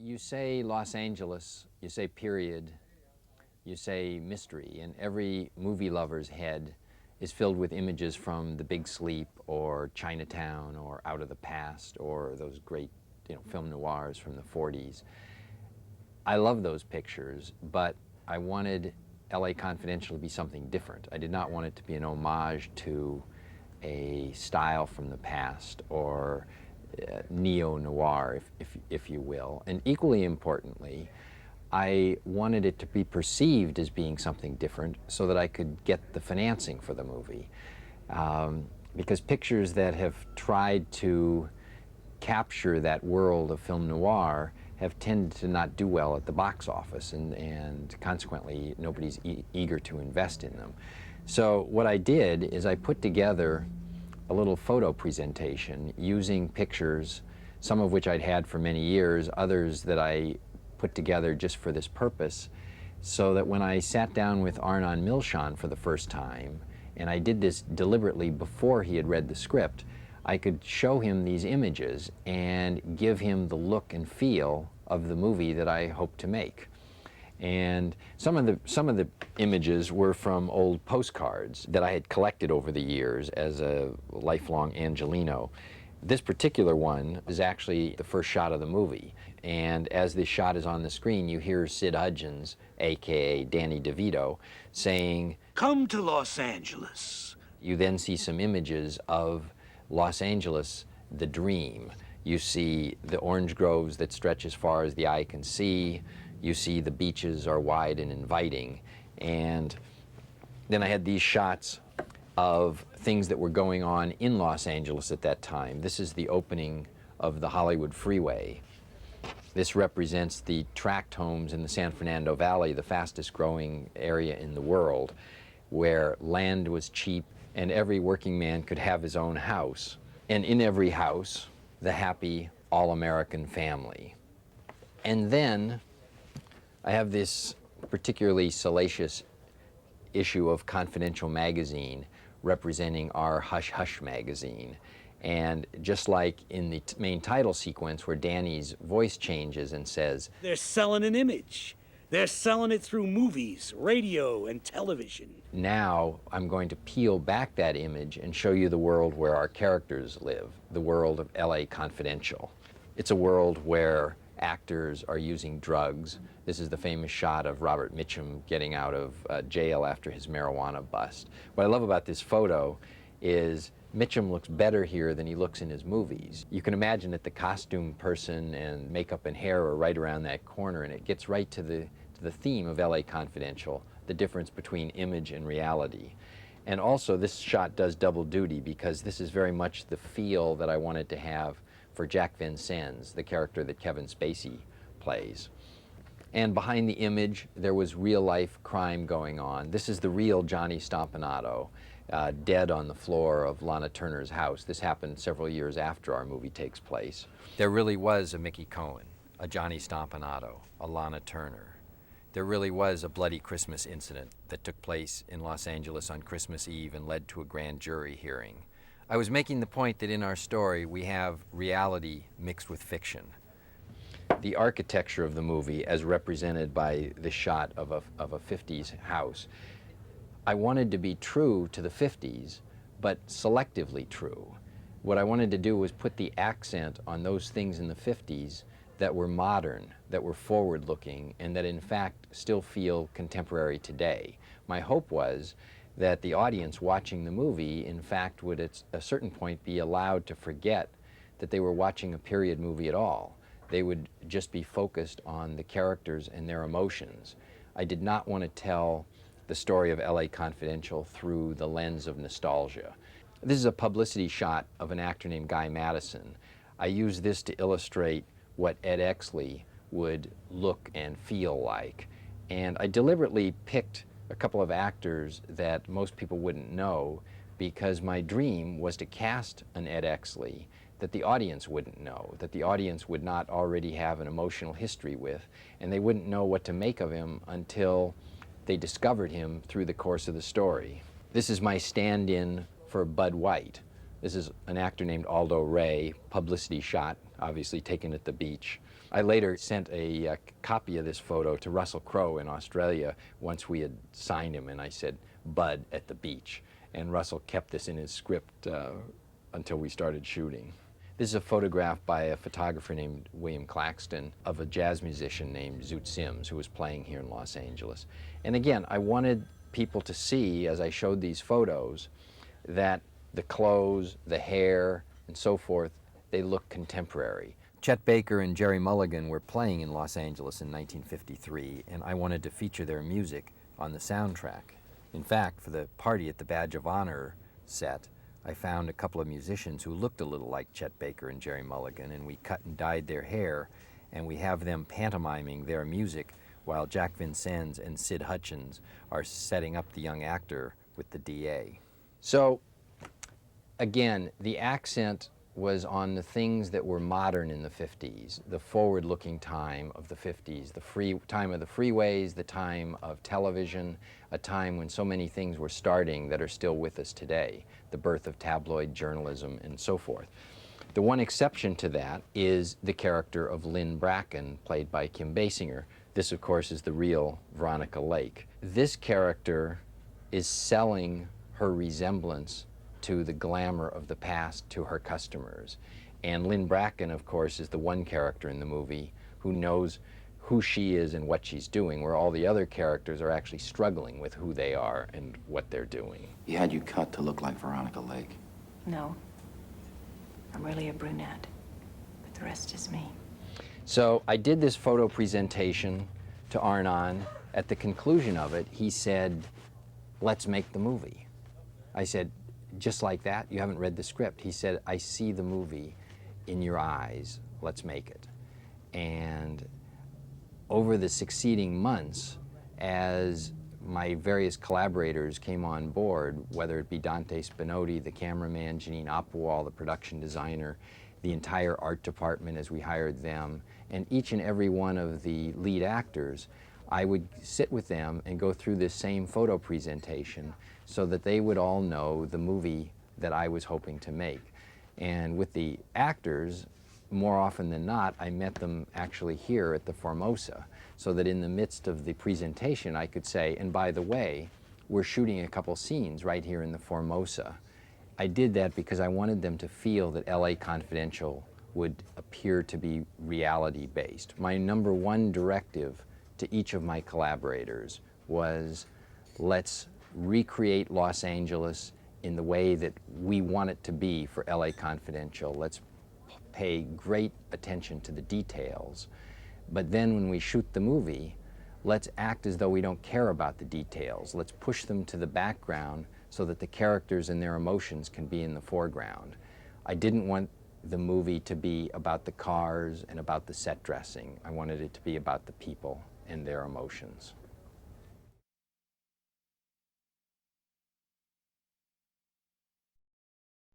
You say Los Angeles, you say period, you say mystery, and every movie lover's head is filled with images from The Big Sleep or Chinatown or Out of the Past or those great, film noirs from the 40s. I love those pictures, but I wanted LA Confidential to be something different. I did not want it to be an homage to a style from the past or neo-noir, if you will. And equally importantly, I wanted it to be perceived as being something different so that I could get the financing for the movie. Because pictures that have tried to capture that world of film noir have tended to not do well at the box office, and consequently nobody's eager to invest in them. So what I did is I put together a little photo presentation using pictures, some of which I'd had for many years, others that I put together just for this purpose, so that when I sat down with Arnon Milchan for the first time, and I did this deliberately before he had read the script, I could show him these images and give him the look and feel of the movie that I hoped to make. And some of the images were from old postcards that I had collected over the years as a lifelong Angelino. This particular one is actually the first shot of the movie. And as this shot is on the screen, you hear Sid Hudgens, aka Danny DeVito, saying, "Come to Los Angeles." You then see some images of Los Angeles, the dream. You see the orange groves that stretch as far as the eye can see. You see the beaches are wide and inviting. And then I had these shots of things that were going on in Los Angeles at that time. This is the opening of the Hollywood freeway. This represents the tract homes in the San Fernando Valley, the fastest growing area in the world, where land was cheap and every working man could have his own house. And in every house, the happy all-American family. And then I have this particularly salacious issue of Confidential magazine representing our Hush Hush magazine. And just like in the main title sequence where Danny's voice changes and says, "They're selling an image. They're selling it through movies, radio, and television." Now I'm going to peel back that image and show you the world where our characters live, the world of LA Confidential. It's a world where actors are using drugs. This is the famous shot of Robert Mitchum getting out of jail after his marijuana bust. What I love about this photo is Mitchum looks better here than he looks in his movies. You can imagine that the costume person and makeup and hair are right around that corner, and it gets right to the theme of LA Confidential, the difference between image and reality. And also this shot does double duty because this is very much the feel that I wanted to have for Jack Vincennes, the character that Kevin Spacey plays. And behind the image, there was real-life crime going on. This is the real Johnny Stompanato, dead on the floor of Lana Turner's house. This happened several years after our movie takes place. There really was a Mickey Cohen, a Johnny Stompanato, a Lana Turner. There really was a bloody Christmas incident that took place in Los Angeles on Christmas Eve and led to a grand jury hearing. I was making the point that in our story we have reality mixed with fiction. The architecture of the movie, as represented by the shot of a 50s house, I wanted to be true to the 50s, but selectively true. What I wanted to do was put the accent on those things in the 50s that were modern, that were forward-looking, and that in fact still feel contemporary today. My hope was that the audience watching the movie, in fact, would at a certain point be allowed to forget that they were watching a period movie at all. They would just be focused on the characters and their emotions. I did not want to tell the story of LA Confidential through the lens of nostalgia. This is a publicity shot of an actor named Guy Madison. I use this to illustrate what Ed Exley would look and feel like. And I deliberately picked a couple of actors that most people wouldn't know because my dream was to cast an Ed Exley that the audience wouldn't know, that the audience would not already have an emotional history with, and they wouldn't know what to make of him until they discovered him through the course of the story. This is my stand-in for Bud White. This is an actor named Aldo Ray, publicity shot obviously taken at the beach. I later sent a copy of this photo to Russell Crowe in Australia once we had signed him, and I said, "Bud at the beach." And Russell kept this in his script until we started shooting. This is a photograph by a photographer named William Claxton of a jazz musician named Zoot Sims, who was playing here in Los Angeles. And again, I wanted people to see, as I showed these photos, that the clothes, the hair, and so forth, they look contemporary. Chet Baker and Jerry Mulligan were playing in Los Angeles in 1953, and I wanted to feature their music on the soundtrack. In fact, for the party at the Badge of Honor set, I found a couple of musicians who looked a little like Chet Baker and Jerry Mulligan, and we cut and dyed their hair, and we have them pantomiming their music while Jack Vincennes and Sid Hutchins are setting up the young actor with the DA. So, again, the accent was on the things that were modern in the 50s, the forward-looking time of the 50s, the time of the freeways, the time of television, a time when so many things were starting that are still with us today, the birth of tabloid journalism and so forth. The one exception to that is the character of Lynn Bracken, played by Kim Basinger. This, of course, is the real Veronica Lake. This character is selling her resemblance to the glamour of the past to her customers. And Lynn Bracken, of course, is the one character in the movie who knows who she is and what she's doing, where all the other characters are actually struggling with who they are and what they're doing. He had you cut to look like Veronica Lake. No. I'm really a brunette, but the rest is me. So I did this photo presentation to Arnon. At the conclusion of it, he said, "Let's make the movie." I said, "Just like that? You haven't read the script?" He said, "I see the movie in your eyes. Let's make it." And over the succeeding months, as my various collaborators came on board, whether it be Dante Spinotti, the cameraman, Janine Opwall, the production designer, the entire art department as we hired them, and each and every one of the lead actors, I would sit with them and go through this same photo presentation so that they would all know the movie that I was hoping to make. And with the actors, more often than not, I met them actually here at the Formosa, so that in the midst of the presentation I could say, and by the way, we're shooting a couple scenes right here in the Formosa. I did that because I wanted them to feel that LA Confidential would appear to be reality-based. My number one directive to each of my collaborators was, let's recreate Los Angeles in the way that we want it to be for LA Confidential. Let's pay great attention to the details. But then when we shoot the movie, let's act as though we don't care about the details. Let's push them to the background so that the characters and their emotions can be in the foreground. I didn't want the movie to be about the cars and about the set dressing. I wanted it to be about the people and their emotions.